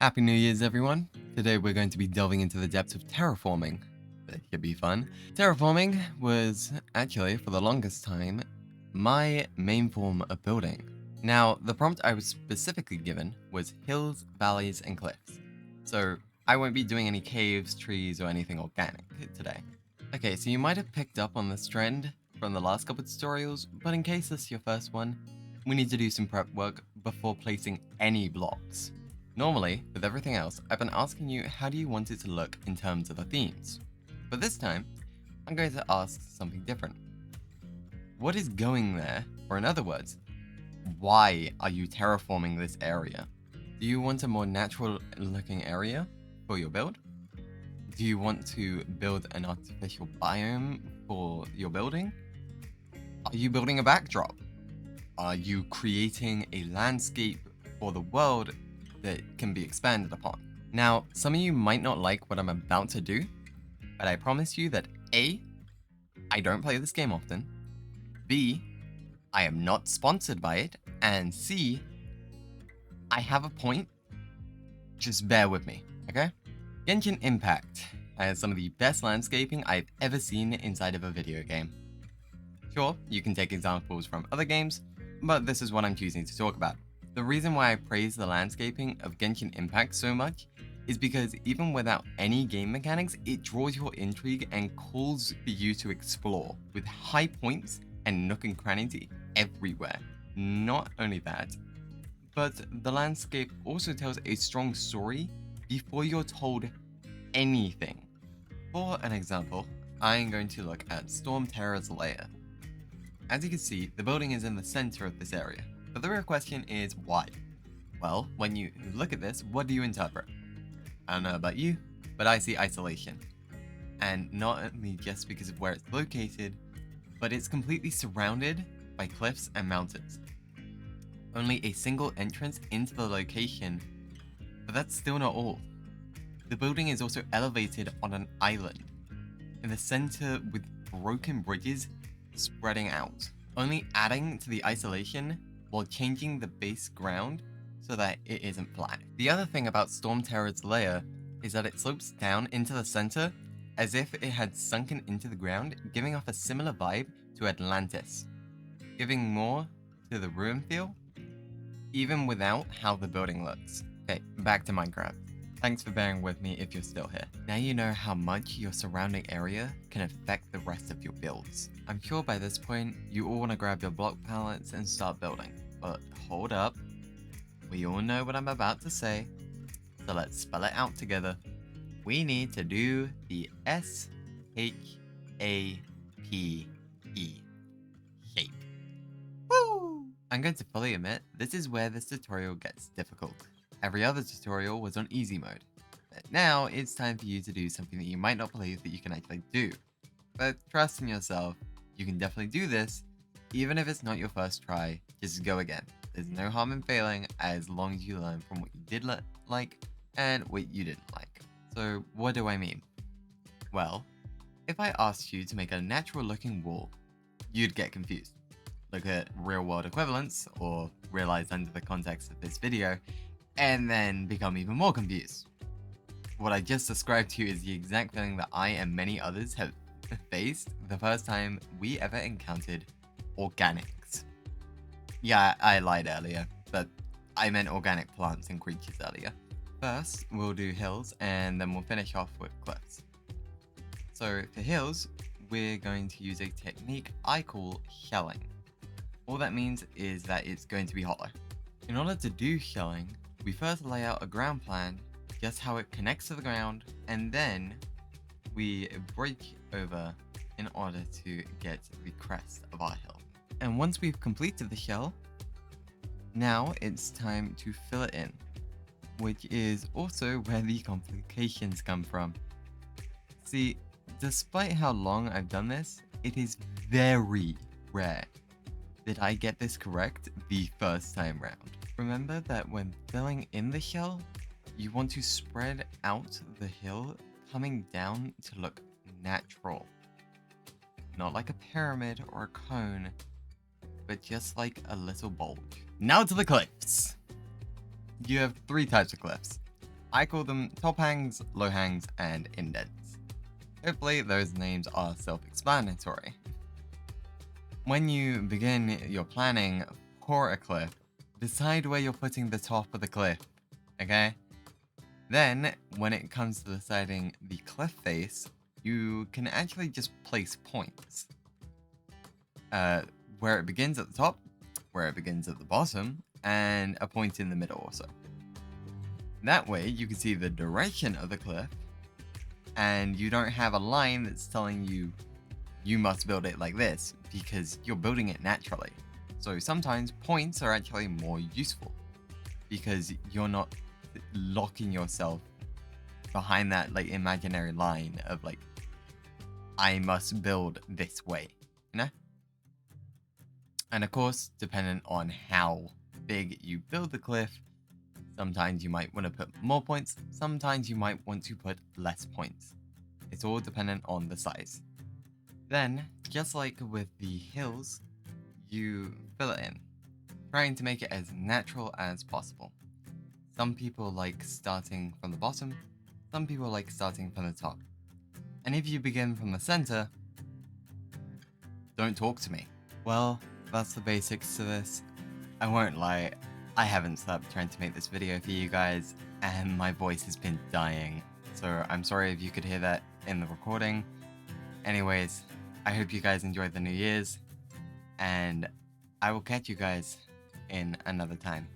Happy New Year's, everyone. Today we're going to be delving into the depths of terraforming. That should be fun. Terraforming was actually, for the longest time, my main form of building. Now, the prompt I was specifically given was hills, valleys, and cliffs. So I won't be doing any caves, trees, or anything organic today. Okay, so you might have picked up on this trend from the last couple tutorials, but in case this is your first one, we need to do some prep work before placing any blocks. Normally, with everything else, I've been asking you how do you want it to look in terms of the themes. But this time, I'm going to ask something different. What is going there? Or in other words, why are you terraforming this area? Do you want a more natural looking area for your build? Do you want to build an artificial biome for your building? Are you building a backdrop? Are you creating a landscape for the world that can be expanded upon? Now, some of you might not like what I'm about to do, but I promise you that A, I don't play this game often, B, I am not sponsored by it, and C, I have a point. Just bear with me, okay? Genshin Impact has some of the best landscaping I've ever seen inside of a video game. Sure, you can take examples from other games, but this is what I'm choosing to talk about. The reason why I praise the landscaping of Genshin Impact so much is because even without any game mechanics, it draws your intrigue and calls for you to explore, with high points and nook and crannies everywhere. Not only that, but the landscape also tells a strong story before you're told anything. For an example, I'm going to look at Storm Terror's lair. As you can see, the building is in the center of this area, but the real question is why? Well, when you look at this, what do you interpret? I don't know about you, but I see isolation. And not only just because of where it's located, but it's completely surrounded by cliffs and mountains. Only a single entrance into the location, but that's still not all. The building is also elevated on an island, in the center with broken bridges spreading out, only adding to the isolation while changing the base ground so that it isn't flat. The other thing about Storm Terror's lair is that it slopes down into the center as if it had sunken into the ground, giving off a similar vibe to Atlantis, giving more to the ruin feel, even without how the building looks. Okay, back to Minecraft. Thanks for bearing with me if you're still here. Now you know how much your surrounding area can affect the rest of your builds. I'm sure by this point, you all want to grab your block palettes and start building. But hold up, we all know what I'm about to say, so let's spell it out together. We need to do the S-H-A-P-E, shape. Woo! I'm going to fully admit, this is where this tutorial gets difficult. Every other tutorial was on easy mode, but now it's time for you to do something that you might not believe that you can actually do. But trust in yourself, you can definitely do this, even if it's not your first try, just go again. There's no harm in failing as long as you learn from what you did like and what you didn't like. So what do I mean? Well, if I asked you to make a natural looking wall, you'd get confused. Look at real world equivalents, or realize under the context of this video, and then become even more confused. What I just described to you is the exact feeling that I and many others have faced the first time we ever encountered organics. Yeah, I lied earlier, but I meant organic plants and creatures earlier. First, we'll do hills, and then we'll finish off with cliffs. So for hills, we're going to use a technique I call shelling. All that means is that it's going to be hollow. In order to do shelling, we first lay out a ground plan, just how it connects to the ground, and then we break over in order to get the crest of our hill. And once we've completed the shell, now it's time to fill it in, which is also where the complications come from. See, despite how long I've done this, it is very rare that I get this correct the first time round. Remember that when filling in the shell, you want to spread out the hill coming down to look natural. Not like a pyramid or a cone, but just like a little bulge. Now to the cliffs. You have three types of cliffs. I call them top hangs, low hangs, and indents. Hopefully those names are self-explanatory. When you begin your planning for a cliff, decide where you're putting the top of the cliff, okay? Then, when it comes to deciding the cliff face, you can actually just place points. Where it begins at the top, where it begins at the bottom, and a point in the middle also. That way, you can see the direction of the cliff, and you don't have a line that's telling you you must build it like this, because you're building it naturally. So sometimes points are actually more useful, because you're not locking yourself behind that like imaginary line of like, I must build this way, you know? And of course, depending on how big you build the cliff, sometimes you might want to put more points, sometimes you might want to put less points. It's all dependent on the size. Then, just like with the hills, you fill it in, trying to make it as natural as possible. Some people like starting from the bottom, some people like starting from the top. And if you begin from the center, don't talk to me. Well, that's the basics to this. I won't lie, I haven't slept trying to make this video for you guys, and my voice has been dying. So I'm sorry if you could hear that in the recording. Anyways, I hope you guys enjoyed the New Year's, and I will catch you guys in another time.